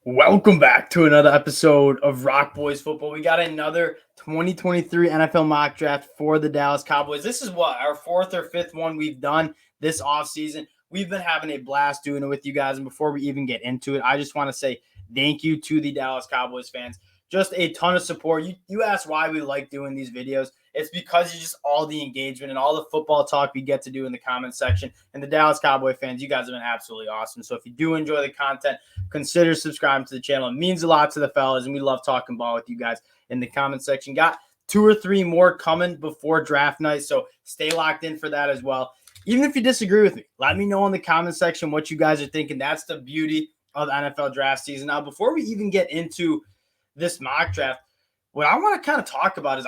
Welcome back to another episode of Rock Boys Football. We got another 2023 NFL mock draft for the Dallas Cowboys. This is our fourth or fifth one we've done this offseason. We've been having a blast doing it with you guys. And before we even get into it, I just want to say thank you to the Dallas Cowboys fans. Just a ton of support. You asked why we like doing these videos. It's because you just all the engagement and all the football talk we get to do in the comment section. And the Dallas Cowboy fans, you guys have been absolutely awesome. So if you do enjoy the content, consider subscribing to the channel. It means a lot to the fellas, and we love talking ball with you guys in the comment section. Got 2 or 3 more coming before draft night, so stay locked in for that as well. Even if you disagree with me, let me know in the comment section what you guys are thinking. That's the beauty of the NFL draft season. Now, before we even get into this mock draft, what I want to kind of talk about is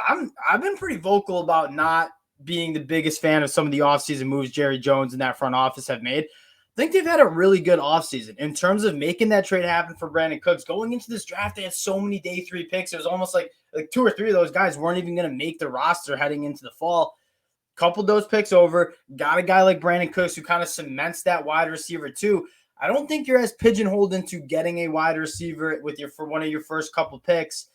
I've been pretty vocal about not being the biggest fan of some of the offseason moves Jerry Jones and that front office have made. I think they've had a really good offseason in terms of making that trade happen for Brandin Cooks. Going into this draft, they had so many day 3 picks. It was almost like 2 or 3 of those guys weren't even going to make the roster heading into the fall. Coupled those picks over, got a guy like Brandin Cooks who kind of cements that wide receiver too. I don't think you're as pigeonholed into getting a wide receiver for one of your first couple picks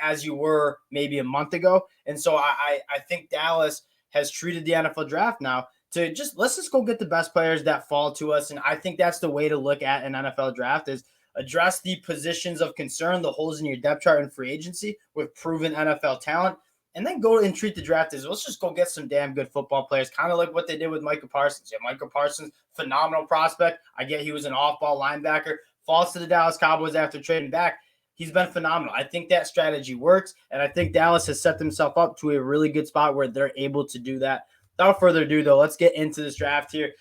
as you were maybe a month ago. And so I think Dallas has treated the NFL draft now to let's just go get the best players that fall to us. And I think that's the way to look at an NFL draft is address the positions of concern, the holes in your depth chart and free agency with proven NFL talent, and then go and treat the draft as let's just go get some damn good football players, kind of like what they did with Micah Parsons. Yeah, Micah Parsons, phenomenal prospect. I get he was an off-ball linebacker, falls to the Dallas Cowboys after trading back. He's been phenomenal. I think that strategy works, and I think Dallas has set themselves up to a really good spot where they're able to do that. Without further ado, though, let's get into this draft here.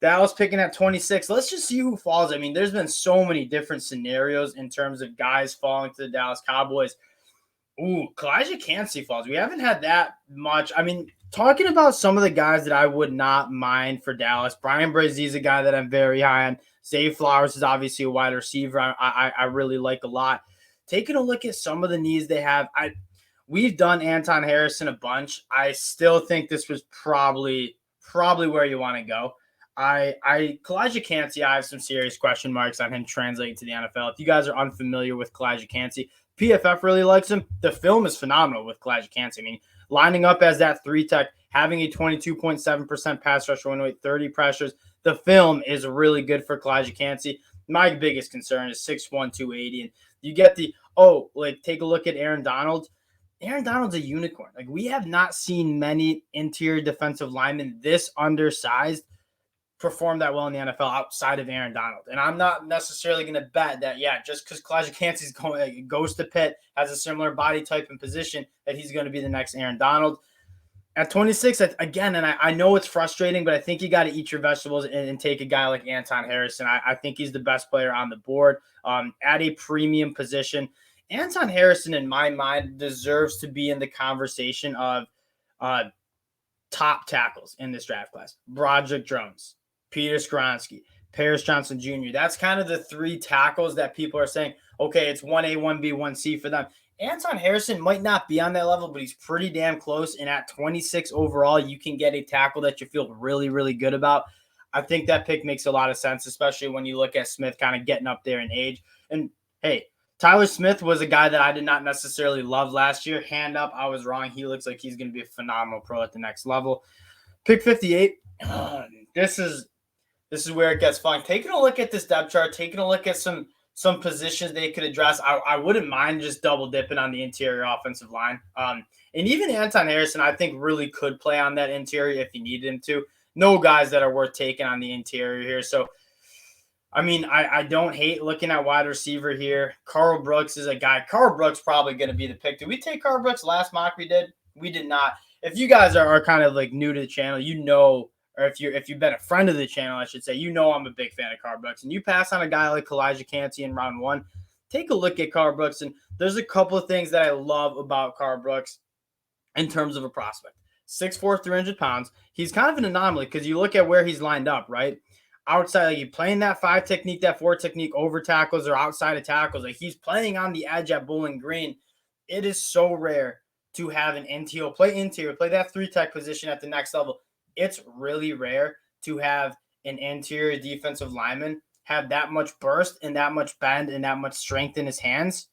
Dallas picking at 26. Let's just see who falls. I mean, there's been so many different scenarios in terms of guys falling to the Dallas Cowboys. Ooh, Kalijah Kancey falls. We haven't had that much. I mean, talking about some of the guys that I would not mind for Dallas, Brian Brazee is a guy that I'm very high on. Zay Flowers is obviously a wide receiver I really like a lot. Taking a look at some of the needs they have, we've done Anton Harrison a bunch. I still think this was probably where you want to go. Kalijah Kancey, I have some serious question marks on him translating to the NFL. If you guys are unfamiliar with Kalijah Kancey, PFF really likes him. The film is phenomenal with Kalijah Kancey. I mean, lining up as that 3-tech, having a 22.7% pass rush win rate, 30 pressures. The film is really good for Kalijah Kancey. My biggest concern is 6'1", 280. And you get take a look at Aaron Donald. Aaron Donald's a unicorn. Like, we have not seen many interior defensive linemen this undersized perform that well in the NFL outside of Aaron Donald. And I'm not necessarily going to bet that, just because Kalijah Kancey goes to Pitt, has a similar body type and position, that he's going to be the next Aaron Donald. At 26, again, and I know it's frustrating, but I think you got to eat your vegetables and take a guy like Anton Harrison. I think he's the best player on the board at a premium position. Anton Harrison, in my mind, deserves to be in the conversation of top tackles in this draft class. Broderick Jones, Peter Skoronski, Paris Johnson Jr. That's kind of the 3 tackles that people are saying, okay, it's 1A, 1B, 1C for them. Anton Harrison might not be on that level, but he's pretty damn close. And at 26 overall, you can get a tackle that you feel really, really good about. I think that pick makes a lot of sense, especially when you look at Smith kind of getting up there in age. And, hey, Tyler Smith was a guy that I did not necessarily love last year. Hand up, I was wrong. He looks like he's going to be a phenomenal pro at the next level. Pick 58. This is where it gets fun. Taking a look at this depth chart, taking a look at some positions they could address. I wouldn't mind just double dipping on the interior offensive line. And even Anton Harrison, I think, really could play on that interior if you needed him to. No guys that are worth taking on the interior here. So, I mean, I don't hate looking at wide receiver here. Carl Brooks is a guy. Carl Brooks probably going to be the pick. Did we take Carl Brooks last mock we did? We did not. If you guys are kind of like new to the channel, or if you've been a friend of the channel, I should say, I'm a big fan of Carl Brooks. And you pass on a guy like Kalijah Kancey in round 1, take a look at Carl Brooks. And there's a couple of things that I love about Carl Brooks in terms of a prospect. 6'4", 300 pounds. He's kind of an anomaly because you look at where he's lined up, right? Outside, like, you playing that 5 technique, that 4 technique over tackles or outside of tackles. Like, he's playing on the edge at Bowling Green. It is so rare to have an interior, play that 3-tech position at the next level. It's really rare to have an interior defensive lineman have that much burst and that much bend and that much strength in his hands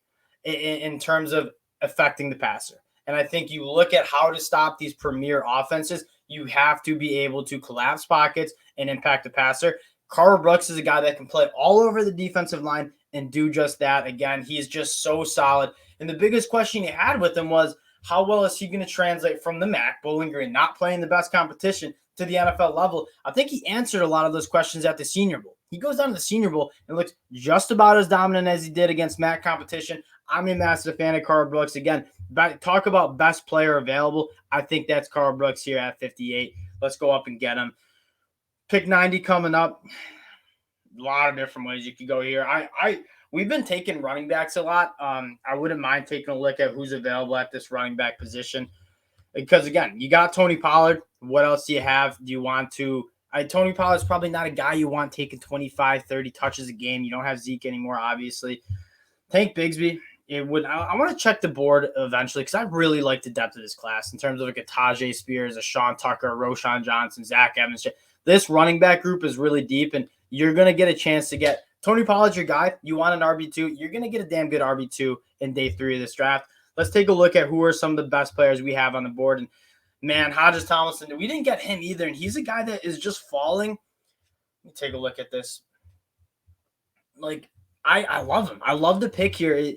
in terms of affecting the passer. And I think you look at how to stop these premier offenses, you have to be able to collapse pockets and impact the passer. Carl Brooks is a guy that can play all over the defensive line and do just that. Again, he's just so solid. And the biggest question you had with him was, how well is he going to translate from the MAC, Bowling Green, not playing the best competition, to the NFL level? I think he answered a lot of those questions at the Senior Bowl. He goes down to the Senior Bowl and looks just about as dominant as he did against MAC competition. I'm a massive fan of Carl Brooks. Again, talk about best player available. I think that's Carl Brooks here at 58. Let's go up and get him. Pick 90 coming up. A lot of different ways you could go here. We've been taking running backs a lot. I wouldn't mind taking a look at who's available at this running back position. Because, again, you got Tony Pollard. What else do you have? Do you want to – Tony Pollard's probably not a guy you want taking 25, 30 touches a game. You don't have Zeke anymore, obviously. Tank Bigsby. I want to check the board eventually because I really like the depth of this class in terms of like a Tajay Spears, a Sean Tucker, a Roshan Johnson, Zach Evans. This running back group is really deep, and you're going to get a chance to get – Tony Pollard's your guy. You want an RB2. You're going to get a damn good RB2 in day 3 of this draft. Let's take a look at who are some of the best players we have on the board. And, man, Hodges Tomlinson, we didn't get him either, and he's a guy that is just falling. Let me take a look at this. Like, I love him. I love the pick here.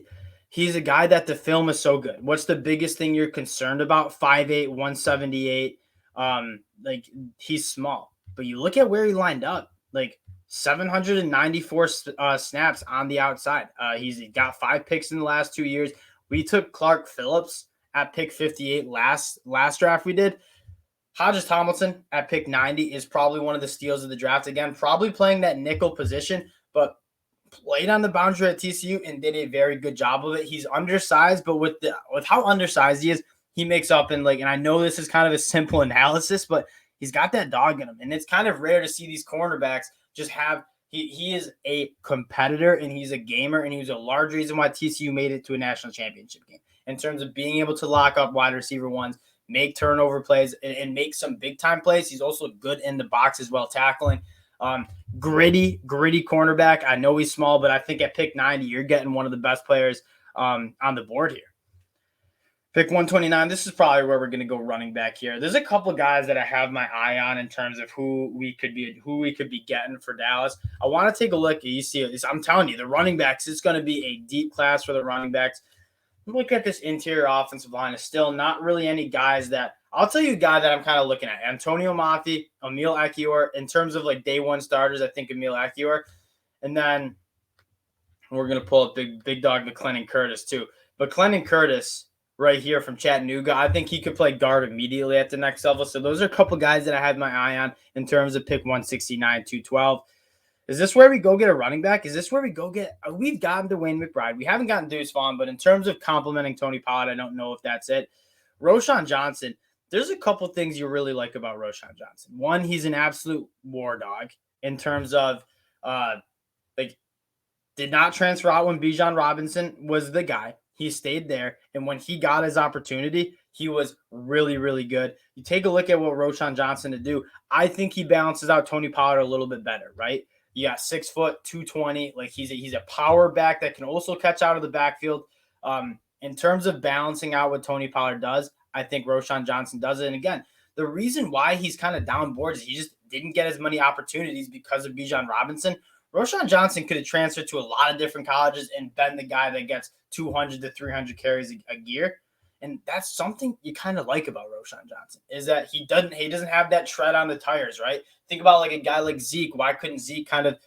He's a guy that the film is so good. What's the biggest thing you're concerned about? 5'8", 178. Like, he's small. But you look at where he lined up. Like, 794 snaps on the outside. He's got 5 picks in the last 2 years. We took Clark Phillips at pick 58 last draft we did. Hodges Tomlinson at pick 90 is probably one of the steals of the draft. Again, probably playing that nickel position, but played on the boundary at TCU and did a very good job of it. He's undersized, but with how undersized he is, he makes up in and I know this is kind of a simple analysis, but he's got that dog in him. And it's kind of rare to see these cornerbacks just have he is a competitor and he's a gamer, and he was a large reason why TCU made it to a national championship game in terms of being able to lock up wide receiver ones, make turnover plays, and make some big time plays. He's also good in the box as well, tackling. Gritty cornerback. I know he's small, but I think at pick 90, you're getting one of the best players on the board here. Pick 129. This is probably where we're going to go running back here. There's a couple of guys that I have my eye on in terms of who we could be getting for Dallas. I want to take a look. You see, I'm telling you, the running backs, it's going to be a deep class for the running backs. Look at this interior offensive line. Is still not really any guys that I'll tell you a guy that I'm kind of looking at. Antonio Mafi, Emil Ekiyor. In terms of like day one starters, I think Emil Ekiyor. And then we're going to pull up big dog McClendon Curtis too. McClendon Curtis right here from Chattanooga, I think he could play guard immediately at the next level. So those are a couple guys that I have my eye on in terms of pick 169, 212. Is this where we go get a running back? Is this where we go get – we've gotten Dwayne McBride. We haven't gotten Deuce Vaughn, but in terms of complimenting Tony Pollard, I don't know if that's it. Roshan Johnson, there's a couple things you really like about Roshan Johnson. One, he's an absolute war dog in terms of did not transfer out when Bijan Robinson was the guy. He stayed there, and when he got his opportunity, he was really, really good. You take a look at what Roshan Johnson to do. I think he balances out Tony Pollard a little bit better, right? You got 6 foot, 220. Like he's a power back that can also catch out of the backfield. In terms of balancing out what Tony Pollard does, I think Roshan Johnson does it. And again, the reason why he's kind of down board is he just didn't get as many opportunities because of Bijan Robinson. Roshan Johnson could have transferred to a lot of different colleges and been the guy that gets 200 to 300 carries a year. And that's something you kind of like about Roshan Johnson is that he doesn't have that tread on the tires, right? Think about like a guy like Zeke. Why couldn't Zeke kind of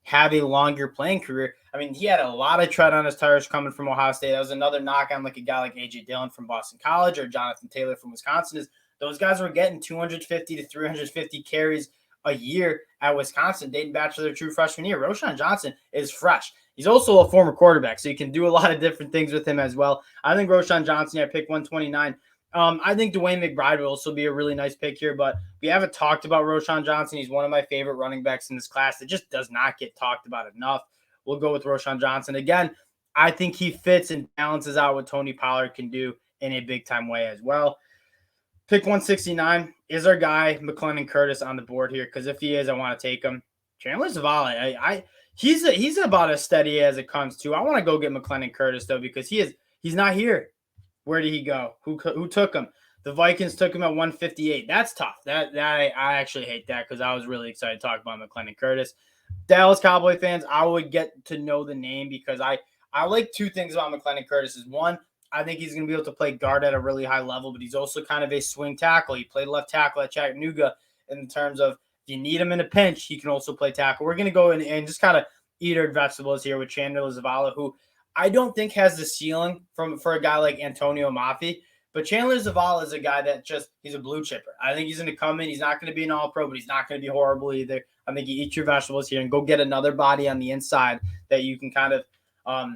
have a longer playing career? I mean, he had a lot of tread on his tires coming from Ohio State. That was another knock on like a guy like A.J. Dillon from Boston College or Jonathan Taylor from Wisconsin is those guys were getting 250 to 350 carries a year at Wisconsin, dating back to their true freshman year. Roshan Johnson is fresh. He's also a former quarterback, so you can do a lot of different things with him as well. I think Roshan Johnson at pick 129. I think Dwayne McBride will also be a really nice pick here, but we haven't talked about Roshan Johnson. He's one of my favorite running backs in this class. It just does not get talked about enough. We'll go with Roshan Johnson. Again, I think he fits and balances out what Tony Pollard can do in a big-time way as well. Pick 169 is our guy, McClendon Curtis, on the board here, because if he is, I want to take him. Chandler Zavala, He's about as steady as it comes too. I want to go get McLennan Curtis though because he's not here. Where did he go? Who took him? The Vikings took him at 158. That's tough. That I actually hate that because I was really excited to talk about McLennan Curtis. Dallas Cowboy fans, I would get to know the name because I like two things about McLennan Curtis. Is one, I think he's going to be able to play guard at a really high level, but he's also kind of a swing tackle. He played left tackle at Chattanooga in terms of if you need him in a pinch, he can also play tackle. We're going to go in and just kind of eat our vegetables here with Chandler Zavala, who I don't think has the ceiling for a guy like Antonio Mafi. But Chandler Zavala is a guy that he's a blue chipper. I think he's going to come in. He's not going to be an all-pro, but he's not going to be horrible either. I think you eat your vegetables here and go get another body on the inside that you can kind of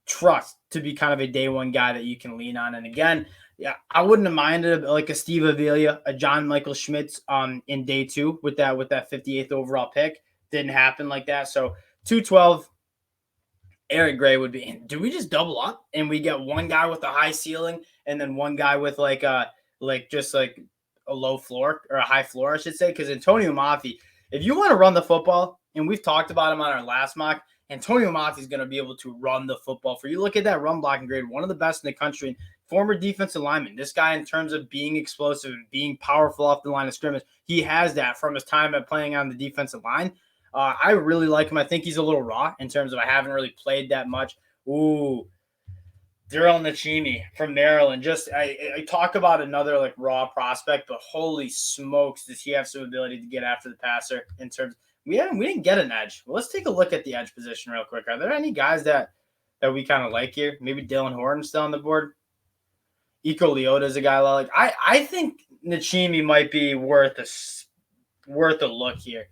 trust to be kind of a day one guy that you can lean on. And again, yeah, I wouldn't have minded like a Steve Avila, a John Michael Schmitz in day two with that 58th overall pick. Didn't happen like that. So 212. Eric Gray would be. Do we just double up and we get one guy with a high ceiling and then one guy with just a low floor or a high floor, I should say? Because Antonio Mafi, if you want to run the football, and we've talked about him on our last mock, Antonio Mafi is going to be able to run the football. For you look at that run blocking grade, one of the best in the country, former defensive lineman. This guy, in terms of being explosive and being powerful off the line of scrimmage, he has that from his time at playing on the defensive line. I really like him. I think he's a little raw in terms of I haven't really played that much. Ooh, Daryl Nachini from Maryland. I talk about another like raw prospect, but holy smokes, does he have some ability to get after the passer in terms we didn't get an edge. Well, let's take a look at the edge position real quick. Are there any guys that we kind of like here? Maybe Dylan Horton's still on the board. Iko Leota is a guy I like. I think Nachini might be worth a look here.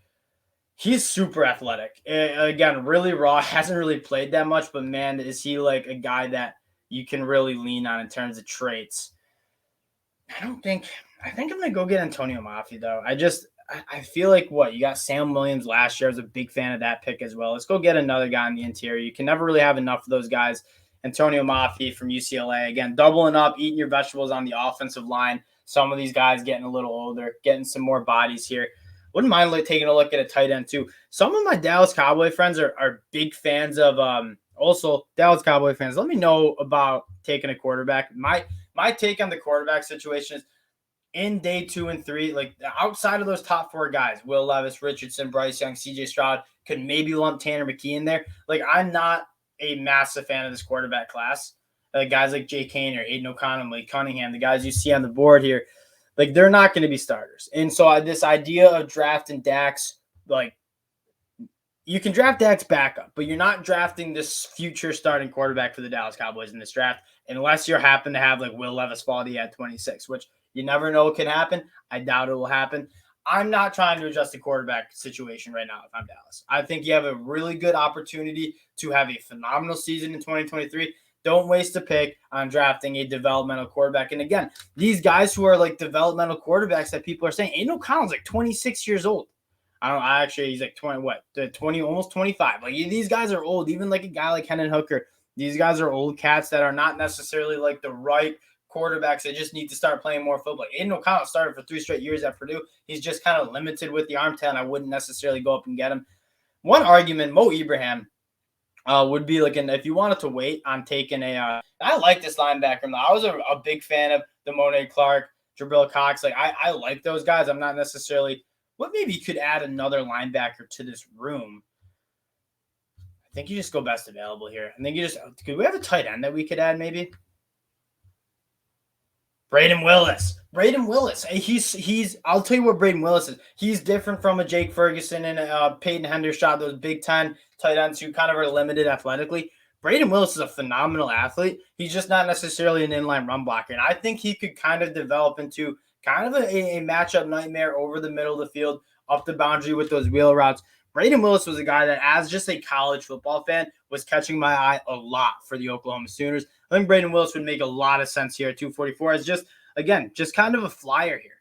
He's super athletic. Again, really raw. Hasn't really played that much, but man, is he like a guy that you can really lean on in terms of traits. I think I'm going to go get Antonio Mafi, though. I feel like you got Sam Williams last year. I was a big fan of that pick as well. Let's go get another guy in the interior. You can never really have enough of those guys. Antonio Mafi from UCLA. Again, doubling up, eating your vegetables on the offensive line. Some of these guys getting a little older, getting some more bodies here. Wouldn't mind taking a look at a tight end too. Some of my Dallas Cowboy friends are big fans of also Dallas Cowboy fans. Let me know about taking a quarterback. My take on the quarterback situation is in day 2 and 3, like outside of those top 4 guys, Will Levis, Richardson, Bryce Young, CJ Stroud, could maybe lump Tanner McKee in there. Like I'm not a massive fan of this quarterback class. Guys like Jay Kane or Aiden O'Connell, Malik Cunningham, the guys you see on the board here. Like, they're not going to be starters. And so this idea of drafting Dak's, like, you can draft Dak's backup, but you're not drafting this future starting quarterback for the Dallas Cowboys in this draft unless you happen to have, like, Will Levis fall at 26, which you never know can happen. I doubt it will happen. I'm not trying to adjust the quarterback situation right now if I'm Dallas. I think you have a really good opportunity to have a phenomenal season in 2023. Don't waste a pick on drafting a developmental quarterback. And again, these guys who are like developmental quarterbacks that people are saying, Aiden O'Connell's like 26 years old. He's like 20, almost 25. Like these guys are old. Even like a guy like Hendon Hooker, these guys are old cats that are not necessarily like the right quarterbacks. They just need to start playing more football. Like Aiden O'Connell started for 3 straight years at Purdue. He's just kind of limited with the arm talent. I wouldn't necessarily go up and get him. One argument, Mo Ibrahim, would be like, if you wanted to wait on taking I like this linebacker. I was a big fan of Damone Clark, Jabril Cox. Like I like those guys. I'm not necessarily. What maybe you could add another linebacker to this room? I think you just go best available here. I think could we have a tight end that we could add maybe? Braden Willis. He's. I'll tell you what Braden Willis is. He's different from a Jake Ferguson and a Peyton Hendershot, those Big Ten tight ends who kind of are limited athletically. Braden Willis is a phenomenal athlete. He's just not necessarily an inline run blocker. And I think he could kind of develop into kind of a matchup nightmare over the middle of the field, up the boundary with those wheel routes. Braden Willis was a guy that, as just a college football fan, was catching my eye a lot for the Oklahoma Sooners. I think Braden Willis would make a lot of sense here at 244 as just kind of a flyer here.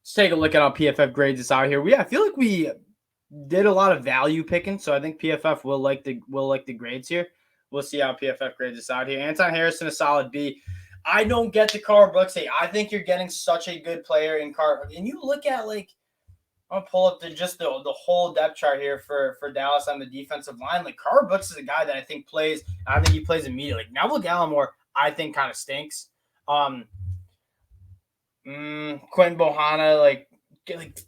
Let's take a look at how PFF grades us out here. I feel like we did a lot of value picking, so I think PFF will like the grades here. We'll see how PFF grades us out here. Anton Harrison, a solid B. I don't get the Carl Brooks. Hey, I think you're getting such a good player in Carl. And you look at, like, I'm gonna pull up the whole depth chart here for Dallas on the defensive line. Like Carl Brooks is a guy that I think plays. I think he plays immediately. Like Neville Gallimore, I think kind of stinks. Quentin Bohanna, like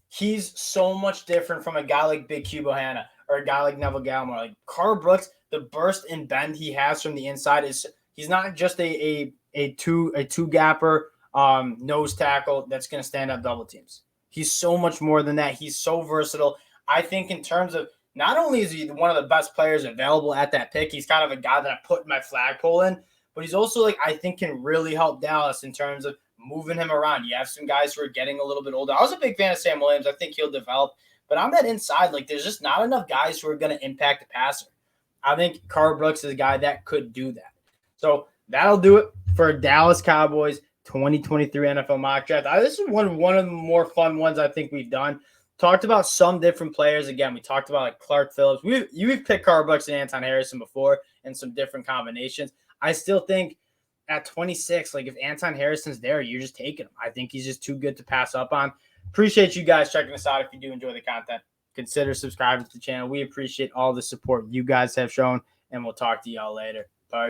he's so much different from a guy like Big Q Bohanna or a guy like Neville Gallimore. Like Carl Brooks, the burst and bend he has from the inside is he's not just a two gapper nose tackle that's going to stand up double teams. He's so much more than that. He's so versatile. I think in terms of not only is he one of the best players available at that pick, he's kind of a guy that I put my flagpole in, but he's also like I think can really help Dallas in terms of moving him around. You have some guys who are getting a little bit older. I was a big fan of Sam Williams. I think he'll develop. But on that inside, like there's just not enough guys who are going to impact the passer. I think Carl Brooks is a guy that could do that. So that'll do it for Dallas Cowboys 2023 NFL mock draft. This is one of the more fun ones I think we've done. Talked about some different players. Again, we talked about like Clark Phillips. We've picked Carl Brooks and Anton Harrison before in some different combinations. I still think at 26, like if Anton Harrison's there, you're just taking him. I think he's just too good to pass up on. Appreciate you guys checking us out. If you do enjoy the content, consider subscribing to the channel. We appreciate all the support you guys have shown, and we'll talk to y'all later.